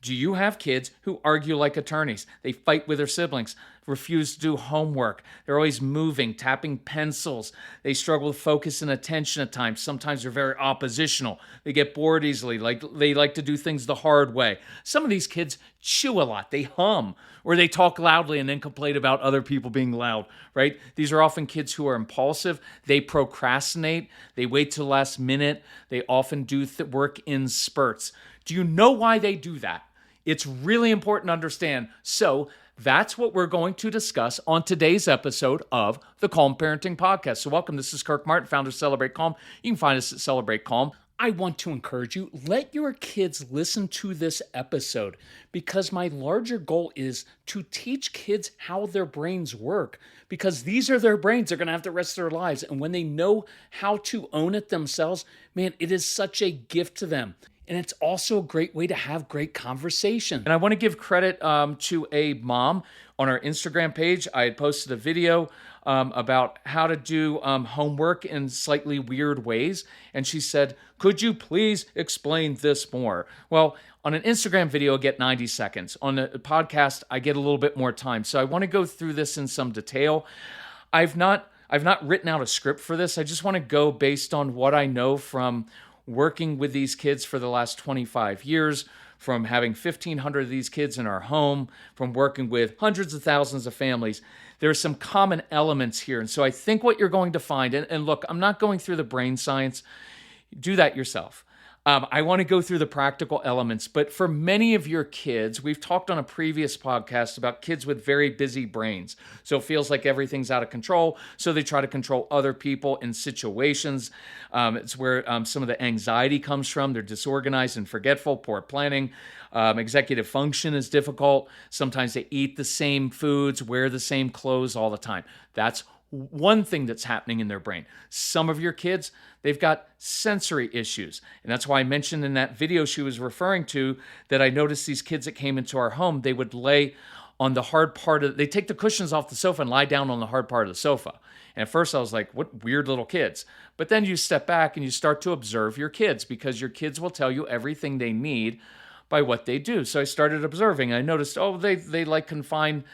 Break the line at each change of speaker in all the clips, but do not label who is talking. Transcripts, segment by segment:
Do you have kids who argue like attorneys? They fight with their siblings, refuse to do homework. They're always moving, tapping pencils. They struggle with focus and attention at times. Sometimes they're very oppositional. They get bored easily. They like to do things the hard way. Some of these kids chew a lot. They hum, or they talk loudly and then complain about other people being loud, right? These are often kids who are impulsive. They procrastinate. They wait till the last minute. They often do work in spurts. Do you know why they do that? It's really important to understand. So that's what we're going to discuss on today's episode of the Calm Parenting Podcast. So welcome. This is Kirk Martin, founder of Celebrate Calm. You can find us at Celebrate Calm. I want to encourage you, let your kids listen to this episode because my larger goal is to teach kids how their brains work because these are their brains. They're going to have the rest of their lives. And when they know how to own it themselves, man, it is such a gift to them. And it's also a great way to have great conversation. And I want to give credit to a mom on our Instagram page. I had posted a video about how to do homework in slightly weird ways. And she said, could you please explain this more? Well, on an Instagram video, I get 90 seconds. On a podcast, I get a little bit more time. So I want to go through this in some detail. I've not written out a script for this. I just want to go based on what I know from working with these kids for the last 25 years, from having 1,500 of these kids in our home, from working with hundreds of thousands of families. There are some common elements here. And so I think what you're going to find, and look, I'm not going through the brain science. Do that yourself. I want to go through the practical elements, but for many of your kids, we've talked on a previous podcast about kids with very busy brains. So it feels like everything's out of control. So they try to control other people in situations. It's where some of the anxiety comes from. They're disorganized and forgetful, poor planning. Executive function is difficult. Sometimes they eat the same foods, wear the same clothes all the time. That's one thing that's happening in their brain. Some of your kids, they've got sensory issues. And that's why I mentioned in that video she was referring to that I noticed these kids that came into our home, they would lay on the hard part of, they take the cushions off the sofa and lie down on the hard part of the sofa. And at first I was like, what weird little kids. But then you step back and you start to observe your kids because your kids will tell you everything they need by what they do. So I started observing. I noticed, they like confined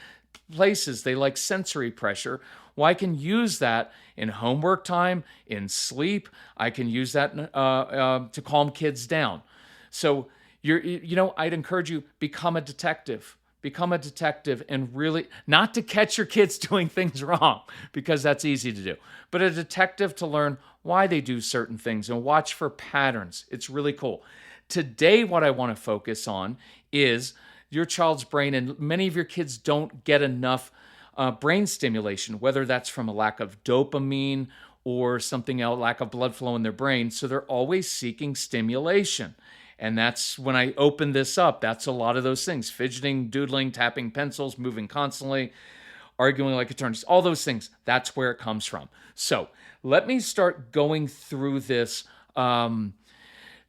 places. They like sensory pressure. Well, I can use that in homework time, in sleep. I can use that to calm kids down. So I'd encourage you, become a detective. Become a detective and really, not to catch your kids doing things wrong, because that's easy to do, but a detective to learn why they do certain things and watch for patterns. It's really cool. Today, what I want to focus on is your child's brain, and many of your kids don't get enough brain stimulation, whether that's from a lack of dopamine or something else, lack of blood flow in their brain. So they're always seeking stimulation. And that's when I open this up, that's a lot of those things: fidgeting, doodling, tapping pencils, moving constantly, arguing like attorneys, all those things. That's where it comes from. So let me start going through this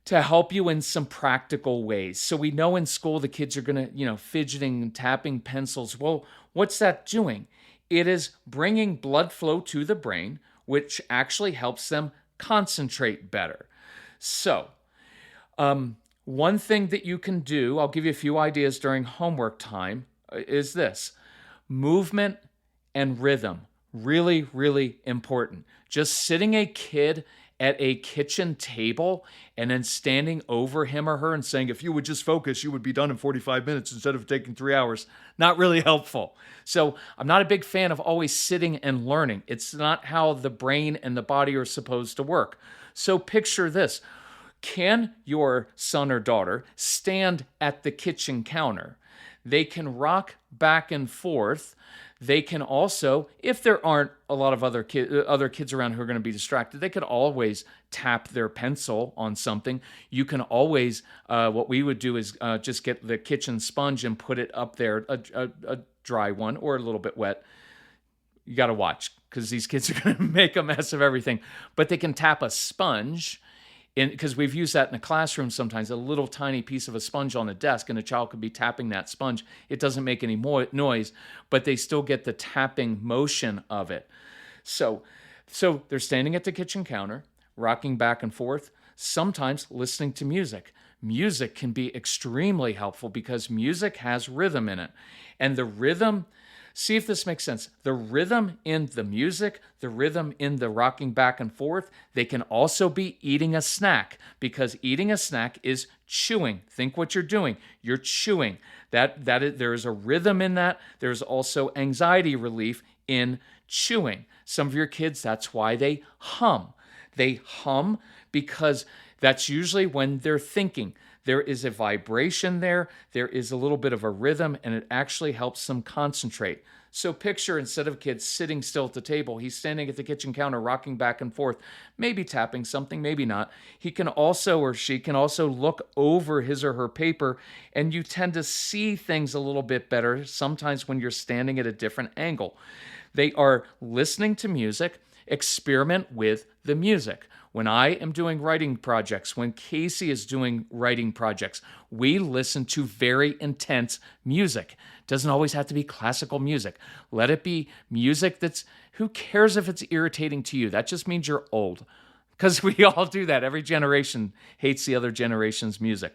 to help you in some practical ways. So we know in school the kids are going to, fidgeting and tapping pencils. Well, what's that doing? It is bringing blood flow to the brain, which actually helps them concentrate better. So, one thing that you can do, I'll give you a few ideas during homework time, is this: movement and rhythm. Really, really important. Just sitting a kid at a kitchen table and then standing over him or her and saying, if you would just focus, you would be done in 45 minutes instead of taking 3 hours. Not really helpful. So I'm not a big fan of always sitting and learning. It's not how the brain and the body are supposed to work. So picture this. Can your son or daughter stand at the kitchen counter? They can rock back and forth. They can also, if there aren't a lot of other kids around who are going to be distracted, they could always tap their pencil on something. You can always, what we would do is just get the kitchen sponge and put it up there, a dry one or a little bit wet. You got to watch because these kids are going to make a mess of everything. But they can tap a sponge, because we've used that in a classroom sometimes, a little tiny piece of a sponge on the desk, and a child could be tapping that sponge. It doesn't make any noise, but they still get the tapping motion of it. So they're standing at the kitchen counter, rocking back and forth, sometimes listening to music. music can be extremely helpful because music has rhythm in it. And the rhythm, see if this makes sense. The rhythm in the music, the rhythm in the rocking back and forth, they can also be eating a snack, because eating a snack is chewing. Think what you're doing. You're chewing. There is a rhythm in that. There's also anxiety relief in chewing. Some of your kids, that's why they hum. They hum because that's usually when they're thinking. There is a vibration there. There is a little bit of a rhythm, and it actually helps them concentrate. So picture, instead of kids sitting still at the table, he's standing at the kitchen counter, rocking back and forth, maybe tapping something, maybe not. He can also, or she can also, look over his or her paper, and you tend to see things a little bit better sometimes when you're standing at a different angle. They are listening to music. Experiment with the music. When I am doing writing projects, when Casey is doing writing projects, we listen to very intense music. It doesn't always have to be classical music. Let it be music that's, who cares if it's irritating to you? That just means you're old. Because we all do that. Every generation hates the other generation's music.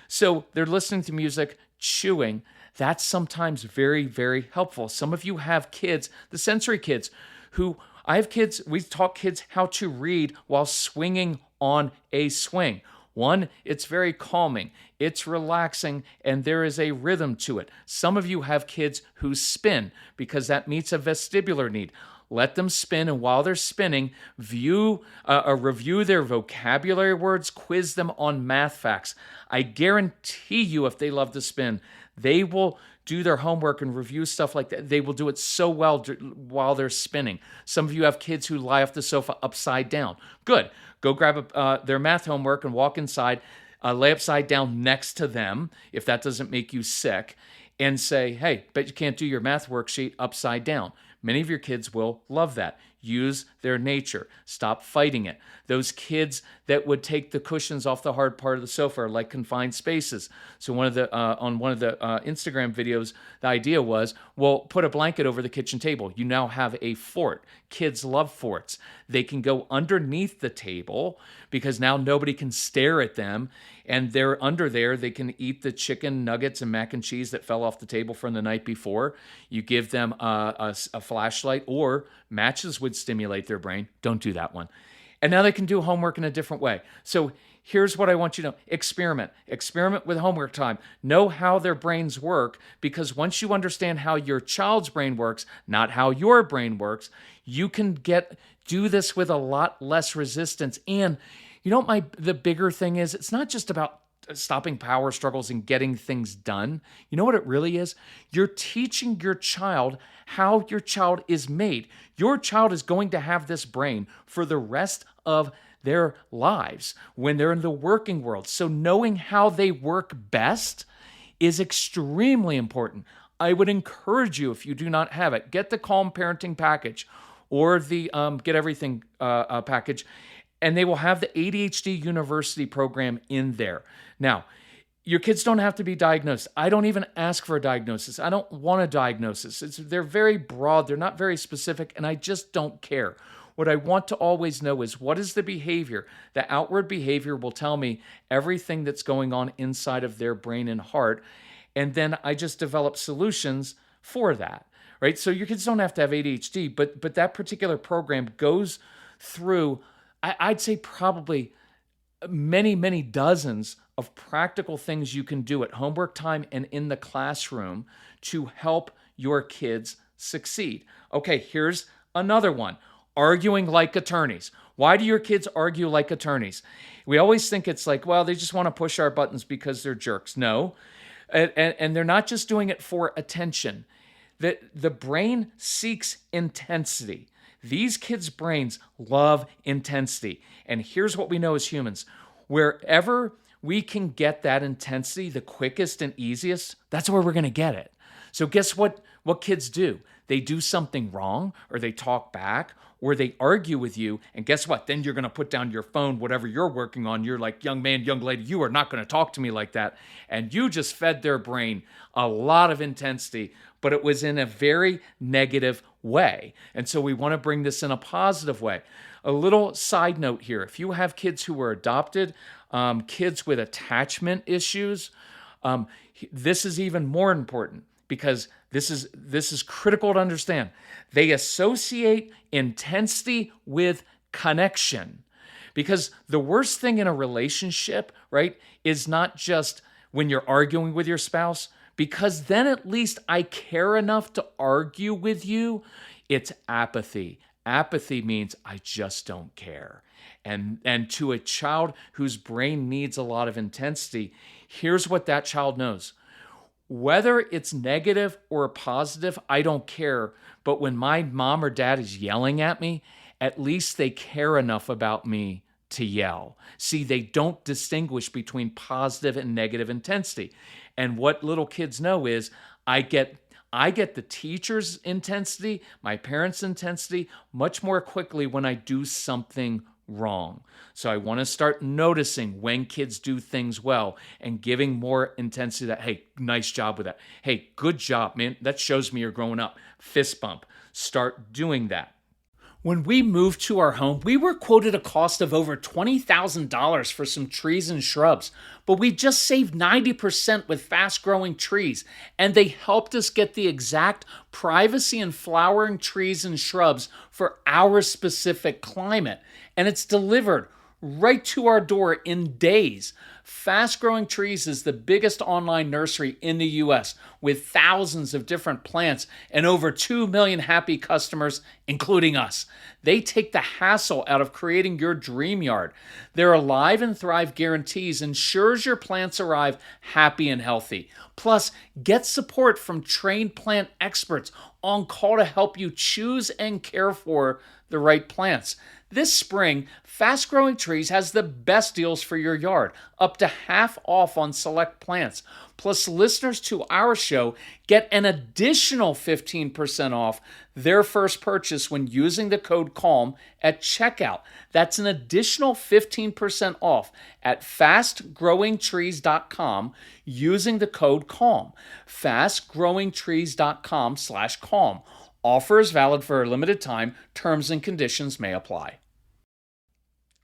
So they're listening to music, chewing. That's sometimes very, very helpful. Some of you have kids, the sensory kids, who, I have kids, we taught kids how to read while swinging on a swing. One, it's very calming, it's relaxing, and there is a rhythm to it. Some of you have kids who spin because that meets a vestibular need. Let them spin, and while they're spinning, review their vocabulary words, quiz them on math facts. I guarantee you, if they love to spin, they will do their homework and review stuff like that. They will do it so well while they're spinning. Some of you have kids who lie off the sofa upside down. Good. Go grab their math homework and walk inside, lay upside down next to them, if that doesn't make you sick, and say, hey, bet you can't do your math worksheet upside down. Many of your kids will love that. Use their nature. Stop fighting it. Those kids that would take the cushions off the hard part of the sofa are like confined spaces. So on one of the Instagram videos, the idea was, well, put a blanket over the kitchen table. You now have a fort. Kids love forts. They can go underneath the table because now nobody can stare at them. And they're under there. They can eat the chicken nuggets and mac and cheese that fell off the table from the night before. You give them a flashlight, or matches would stimulate their brain. Don't do that one. And now they can do homework in a different way. So here's what I want you to know. Experiment. Experiment with homework time. Know how their brains work, because once you understand how your child's brain works, not how your brain works, you can do this with a lot less resistance. And you know what the bigger thing is? It's not just about stopping power struggles and getting things done. You know what it really is? You're teaching your child how your child is made. Your child is going to have this brain for the rest of their lives when they're in the working world. So knowing how they work best is extremely important. I would encourage you, if you do not have it, get the Calm Parenting package or the Get Everything package, and they will have the ADHD University program in there. Now, your kids don't have to be diagnosed. I don't even ask for a diagnosis. I don't want a diagnosis. They're very broad. They're not very specific, and I just don't care. What I want to always know is, what is the behavior? The outward behavior will tell me everything that's going on inside of their brain and heart, and then I just develop solutions for that, right? So your kids don't have to have ADHD, but that particular program goes through, I'd say probably many, many dozens of practical things you can do at homework time and in the classroom to help your kids succeed. Okay, here's another one. Arguing like attorneys. Why do your kids argue like attorneys? We always think it's like, well, they just want to push our buttons because they're jerks. No, and they're not just doing it for attention. The brain seeks intensity. These kids' brains love intensity. And here's what we know as humans. Wherever we can get that intensity the quickest and easiest, that's where we're going to get it. So guess what kids do? They do something wrong, or they talk back, or they argue with you, and guess what? Then you're going to put down your phone, whatever you're working on. You're like, young man, young lady, you are not going to talk to me like that. And you just fed their brain a lot of intensity, but it was in a very negative way. And so we want to bring this in a positive way. A little side note here. If you have kids who were adopted, Kids with attachment issues, this is even more important because this is critical to understand. They associate intensity with connection. Because the worst thing in a relationship, right, is not just when you're arguing with your spouse, because then at least I care enough to argue with you. It's apathy. Apathy means I just don't care. And to a child whose brain needs a lot of intensity, here's what that child knows. Whether it's negative or positive, I don't care. But when my mom or dad is yelling at me, at least they care enough about me to yell. See, they don't distinguish between positive and negative intensity. And what little kids know is I get the teacher's intensity, my parents' intensity, much more quickly when I do something wrong. So I want to start noticing when kids do things well and giving more intensity that, hey, nice job with that. Hey, good job, man. That shows me you're growing up. Fist bump. Start doing that. When we moved to our home, we were quoted a cost of over $20,000 for some trees and shrubs, but we just saved 90% with fast-growing trees, and they helped us get the exact privacy and flowering trees and shrubs for our specific climate, and it's delivered right to our door in days. Fast Growing Trees is the biggest online nursery in the US with thousands of different plants and over 2 million happy customers, including us. They take the hassle out of creating your dream yard. Their Alive and Thrive guarantees ensures your plants arrive happy and healthy. Plus, get support from trained plant experts on call to help you choose and care for the right plants. This spring, Fast Growing Trees has the best deals for your yard, up to half off on select plants. Plus, listeners to our show get an additional 15% off their first purchase when using the code CALM at checkout. That's an additional 15% off at fastgrowingtrees.com using the code CALM. fastgrowingtrees.com/CALM. Offer is valid for a limited time. Terms and conditions may apply.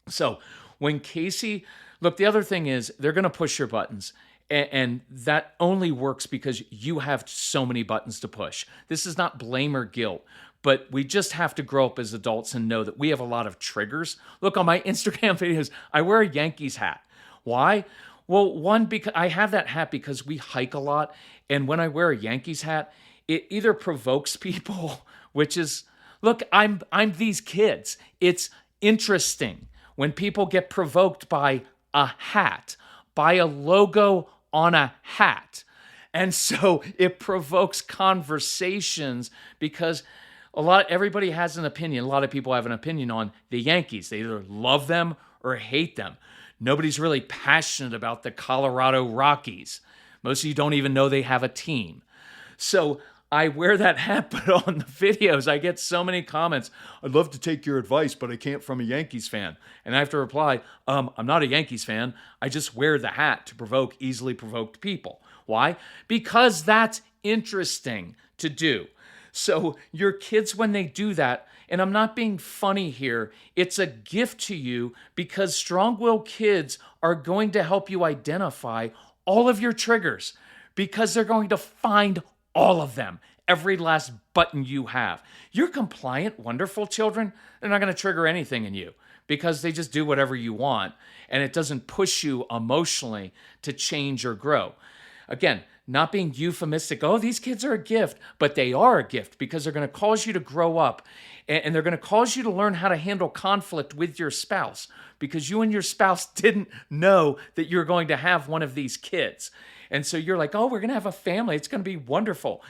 So when Casey, look, the other thing is they're going to push your buttons. And that only works because you have so many buttons to push. This is not blame or guilt, but we just have to grow up as adults and know that we have a lot of triggers. Look, on my Instagram videos, I wear a Yankees hat. Why? Well, one, because I have that hat because we hike a lot. And when I wear a Yankees hat, it either provokes people, which is, look, I'm these kids. It's interesting when people get provoked by a hat, by a logo on a hat. And so it provokes conversations because everybody has an opinion. A lot of people have an opinion on the Yankees. They either love them or hate them. Nobody's really passionate about the Colorado Rockies. Most of you don't even know they have a team. So I wear that hat, but on the videos, I get so many comments. I'd love to take your advice, but I can't from a Yankees fan. And I have to reply, I'm not a Yankees fan. I just wear the hat to provoke easily provoked people. Why? Because that's interesting to do. So your kids, when they do that, and I'm not being funny here, it's a gift to you because strong-willed kids are going to help you identify all of your triggers because they're going to find all of them, every last button you have. Your compliant, wonderful children, they're not going to trigger anything in you because they just do whatever you want and it doesn't push you emotionally to change or grow. Again, not being euphemistic, oh, these kids are a gift, but they are a gift because they're going to cause you to grow up and they're going to cause you to learn how to handle conflict with your spouse because you and your spouse didn't know that you're going to have one of these kids. And so you're like, oh, we're going to have a family. It's going to be wonderful.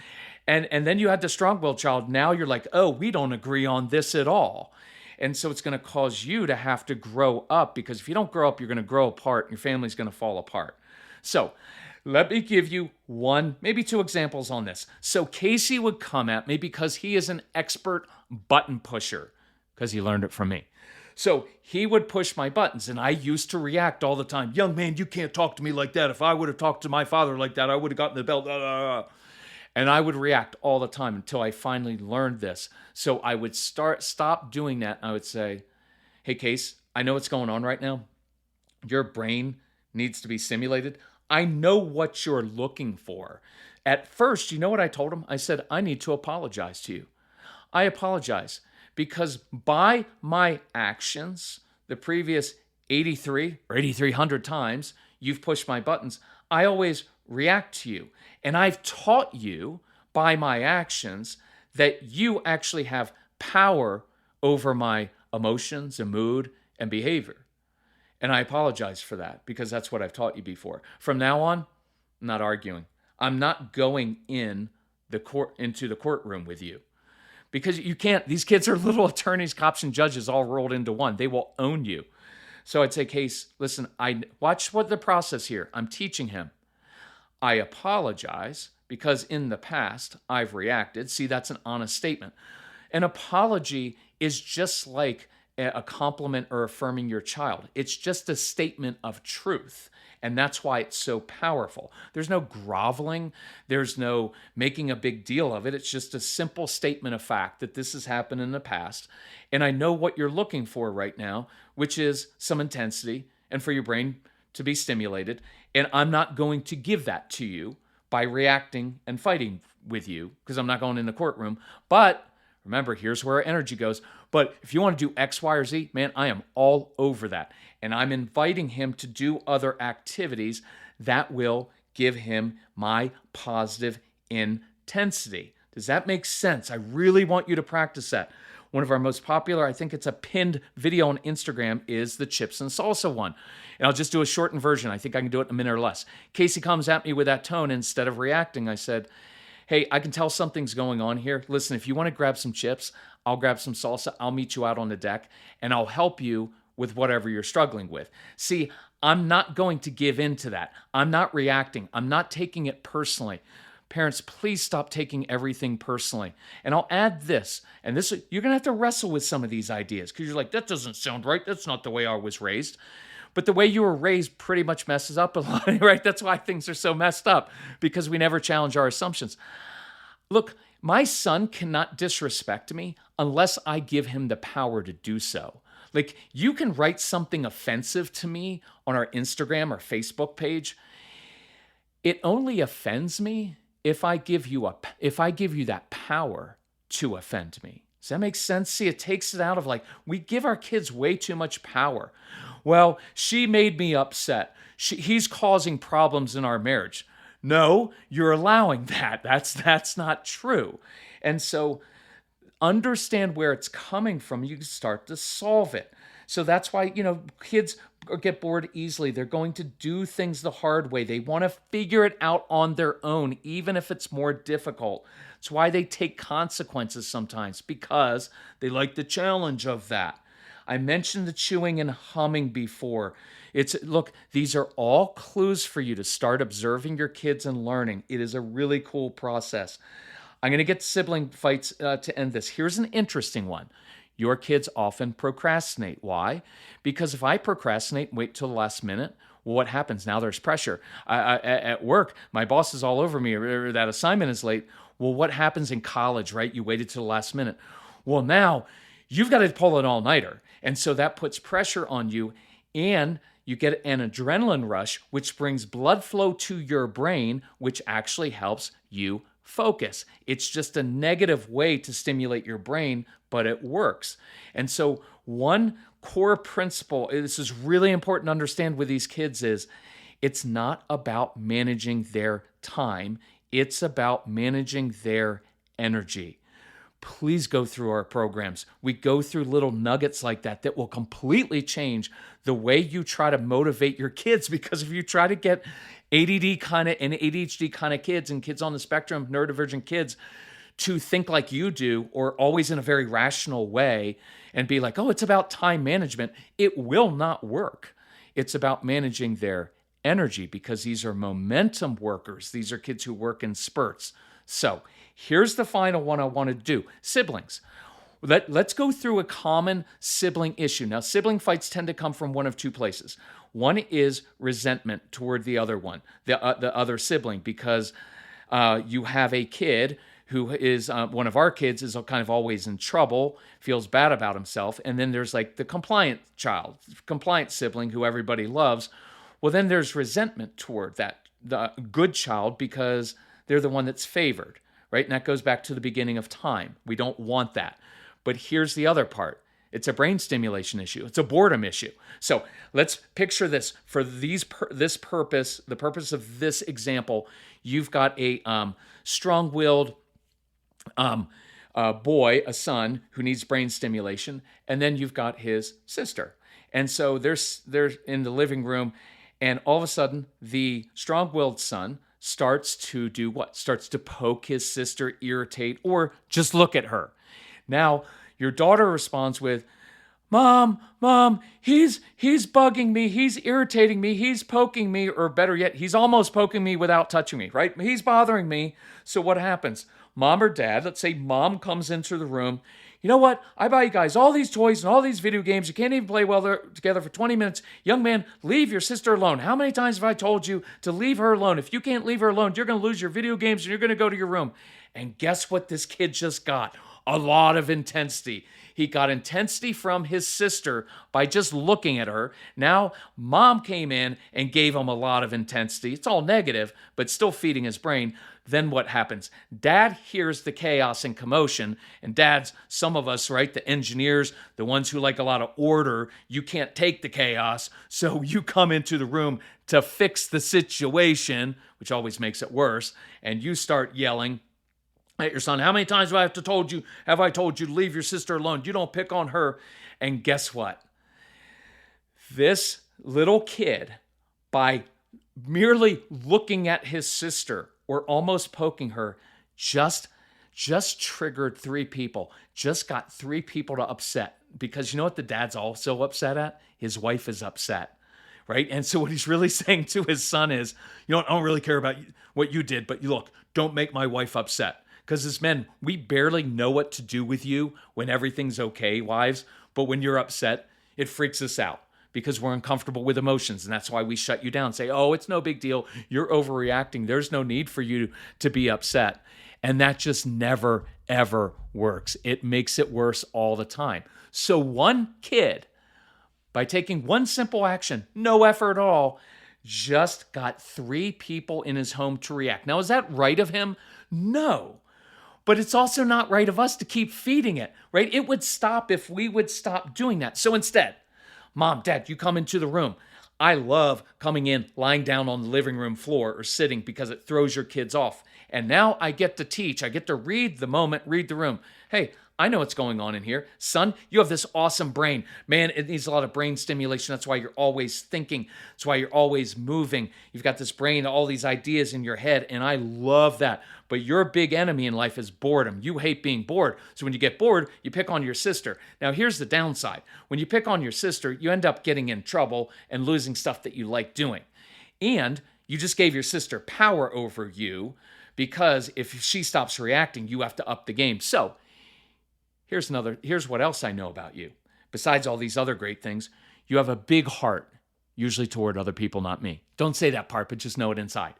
And then you had the strong-willed child. Now you're like, oh, we don't agree on this at all. And so it's going to cause you to have to grow up because if you don't grow up, you're going to grow apart and your family's going to fall apart. So let me give you one, maybe two examples on this. So Casey would come at me because he is an expert button pusher because he learned it from me. So he would push my buttons, and I used to react all the time. Young man, you can't talk to me like that. If I would have talked to my father like that, I would have gotten the belt. And I would react all the time until I finally learned this. So I would stop doing that. I would say, hey, Case, I know what's going on right now, your brain needs to be stimulated. I know what you're looking for. At first, you know what I told him? I said, I need to apologize to you. I apologize because by my actions, the previous 83 or 8,300 times you've pushed my buttons, I always react to you. And I've taught you by my actions that you actually have power over my emotions and mood and behavior. And I apologize for that because that's what I've taught you before. From now on, I'm not arguing. I'm not going into the courtroom with you because you can't. These kids are little attorneys, cops, and judges all rolled into one. They will own you. So I'd say, Case, listen, I watch what the process here. I'm teaching him. I apologize because in the past I've reacted. See, that's an honest statement. An apology is just like a compliment or affirming your child. It's just a statement of truth. And that's why it's so powerful. There's no groveling. There's no making a big deal of it. It's just a simple statement of fact that this has happened in the past. And I know what you're looking for right now, which is some intensity and for your brain to be stimulated. And I'm not going to give that to you by reacting and fighting with you because I'm not going in the courtroom. But remember, here's where our energy goes. But if you want to do X, Y, or Z, man, I am all over that. And I'm inviting him to do other activities that will give him my positive intensity. Does that make sense? I really want you to practice that. One of our most popular, I think it's a pinned video on Instagram, is the chips and salsa one. And I'll just do a shortened version. I think I can do it in a minute or less. Casey comes at me with that tone. Instead of reacting, I said, hey, I can tell something's going on here. Listen, if you want to grab some chips, I'll grab some salsa. I'll meet you out on the deck, and I'll help you with whatever you're struggling with. See, I'm not going to give in to that. I'm not reacting. I'm not taking it personally. Parents, please stop taking everything personally. And I'll add this, and this you're going to have to wrestle with some of these ideas because you're like, that doesn't sound right. That's not the way I was raised. But the way you were raised pretty much messes up a lot, right? That's why things are so messed up because we never challenge our assumptions. Look, my son cannot disrespect me unless I give him the power to do so. Like, you can write something offensive to me on our Instagram or Facebook page. It only offends me if I give you that power to offend me. Does that make sense? See, it takes it out of we give our kids way too much power. Well, she made me upset. He's causing problems in our marriage. No, you're allowing that. That's not true. And so understand where it's coming from. You can start to solve it. So that's why, kids get bored easily. They're going to do things the hard way. They want to figure it out on their own, even if it's more difficult. It's why they take consequences sometimes, because they like the challenge of that. I mentioned the chewing and humming before. Look, these are all clues for you to start observing your kids and learning. It is a really cool process. I'm going to get sibling fights to end this. Here's an interesting one. Your kids often procrastinate. Why? Because if I procrastinate and wait till the last minute, well, what happens? Now there's pressure. At work, my boss is all over me, or that assignment is late. Well, what happens in college, right? You waited till the last minute. Well, now you've got to pull an all-nighter. And so that puts pressure on you, and you get an adrenaline rush, which brings blood flow to your brain, which actually helps you focus. It's just a negative way to stimulate your brain, but it works. And so one core principle, this is really important to understand with these kids, is it's not about managing their time. It's about managing their energy. Please go through our programs. We go through little nuggets like that will completely change the way you try to motivate your kids. Because if you try to get ADD kind of and ADHD kind of kids and kids on the spectrum, neurodivergent kids, to think like you do, or always in a very rational way and be like, oh, it's about time management, it will not work. It's about managing their energy, because these are momentum workers. These are kids who work in spurts. So here's the final one I want to do. Siblings. Let's go through a common sibling issue. Now, sibling fights tend to come from one of two places. One is resentment toward the other one, the other sibling, because you have a kid who is one of our kids, is kind of always in trouble, feels bad about himself. And then there's like the compliant child, compliant sibling who everybody loves. Well, then there's resentment toward the good child because they're the one that's favored, right? And that goes back to the beginning of time. We don't want that. But here's the other part. It's a brain stimulation issue. It's a boredom issue. So let's picture this for this purpose, the purpose of this example. You've got a strong-willed boy, a son who needs brain stimulation, and then you've got his sister. And so they're in the living room, and all of a sudden, the strong-willed son starts to do what? Starts to poke his sister, irritate, or just look at her. Now, your daughter responds with, Mom, he's bugging me, he's irritating me, he's poking me, or better yet, he's almost poking me without touching me, right? He's bothering me. So what happens? Mom or dad, let's say mom comes into the room. You know what? I buy you guys all these toys and all these video games. You can't even play well together for 20 minutes. Young man, leave your sister alone. How many times have I told you to leave her alone? If you can't leave her alone, you're going to lose your video games and you're going to go to your room. And guess what this kid just got? A lot of intensity. He got intensity from his sister by just looking at her. Now, mom came in and gave him a lot of intensity. It's all negative, but still feeding his brain. Then what happens? Dad hears the chaos and commotion, and dads, some of us, right, the engineers, the ones who like a lot of order, you can't take the chaos, so you come into the room to fix the situation, which always makes it worse, and you start yelling at your son. How many times have I told you to leave your sister alone? You don't pick on her. And guess what? This little kid, by merely looking at his sister or almost poking her, just triggered 3 people, just got 3 people to upset. Because you know what the dad's also upset at? His wife is upset, right? And so what he's really saying to his son is, you know, I don't really care about what you did, but look, don't make my wife upset. Because as men, we barely know what to do with you when everything's okay, wives. But when you're upset, it freaks us out because we're uncomfortable with emotions. And that's why we shut you down. Say, oh, it's no big deal. You're overreacting. There's no need for you to be upset. And that just never, ever works. It makes it worse all the time. So one kid, by taking one simple action, no effort at all, just got 3 people in his home to react. Now, is that right of him? No. But it's also not right of us to keep feeding it, right? It would stop if we would stop doing that. So instead, Mom, Dad, you come into the room. I love coming in, lying down on the living room floor or sitting because it throws your kids off. And now I get to teach. I get to read the moment, read the room. Hey, I know what's going on in here. Son, you have this awesome brain. Man, it needs a lot of brain stimulation. That's why you're always thinking. That's why you're always moving. You've got this brain, all these ideas in your head, and I love that. But your big enemy in life is boredom. You hate being bored. So when you get bored, you pick on your sister. Now, here's the downside. When you pick on your sister, you end up getting in trouble and losing stuff that you like doing. And you just gave your sister power over you because if she stops reacting, you have to up the game. So here's what else I know about you. Besides all these other great things, you have a big heart, usually toward other people, not me. Don't say that part, but just know it inside.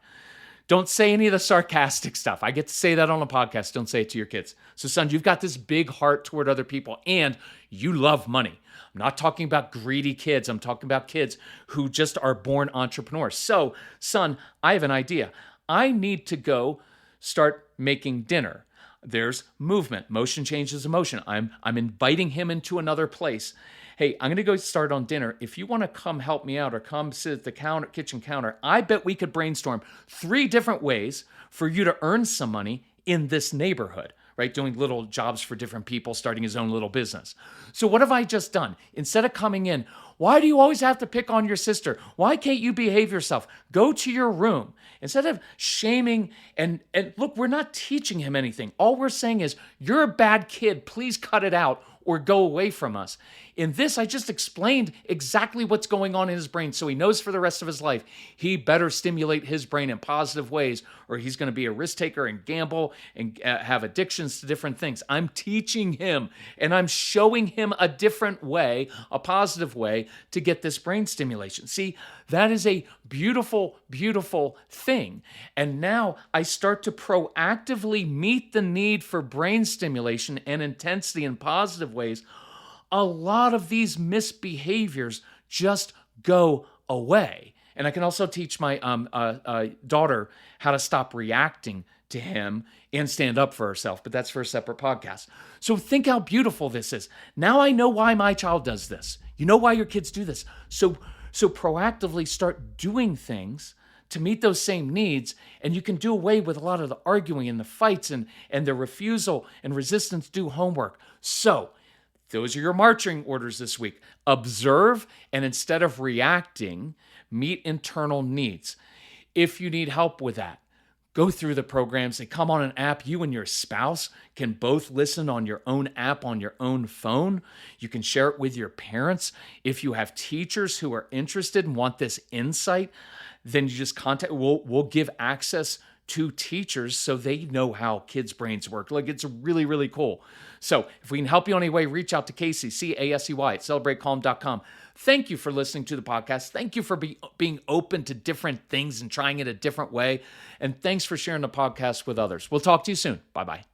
Don't say any of the sarcastic stuff. I get to say that on a podcast. Don't say it to your kids. So, son, you've got this big heart toward other people, and you love money. I'm not talking about greedy kids. I'm talking about kids who just are born entrepreneurs. So, son, I have an idea. I need to go start making dinner. There's movement. Motion changes emotion. I'm inviting him into another place. Hey, I'm going to go start on dinner. If you want to come help me out or come sit at the kitchen counter, I bet we could brainstorm 3 different ways for you to earn some money in this neighborhood, right? Doing little jobs for different people, starting his own little business. So what have I just done? Instead of coming in, why do you always have to pick on your sister? Why can't you behave yourself? Go to your room. Instead of shaming and look, we're not teaching him anything. All we're saying is, you're a bad kid. Please cut it out. or go away from us. In this, I just explained exactly what's going on in his brain so he knows for the rest of his life he better stimulate his brain in positive ways or he's going to be a risk taker and gamble and have addictions to different things. I'm teaching him and I'm showing him a different way, a positive way to get this brain stimulation. See, that is a beautiful, beautiful thing. And now I start to proactively meet the need for brain stimulation and intensity in positive ways. A lot of these misbehaviors just go away. And I can also teach my daughter how to stop reacting to him and stand up for herself, but that's for a separate podcast. So think how beautiful this is. Now I know why my child does this. You know why your kids do this. So proactively start doing things to meet those same needs, and you can do away with a lot of the arguing and the fights and the refusal and resistance to do homework. So those are your marching orders this week. Observe, and instead of reacting, meet internal needs. If you need help with that, go through the programs. They come on an app. You and your spouse can both listen on your own app on your own phone. You can share it with your parents. If you have teachers who are interested and want this insight, then you just contact. We'll give access to teachers so they know how kids' brains work. Like, it's really, really cool. So if we can help you in any way, reach out to Casey, C-A-S-E-Y, at celebratecalm.com. Thank you for listening to the podcast. Thank you for being open to different things and trying it a different way. And thanks for sharing the podcast with others. We'll talk to you soon. Bye-bye.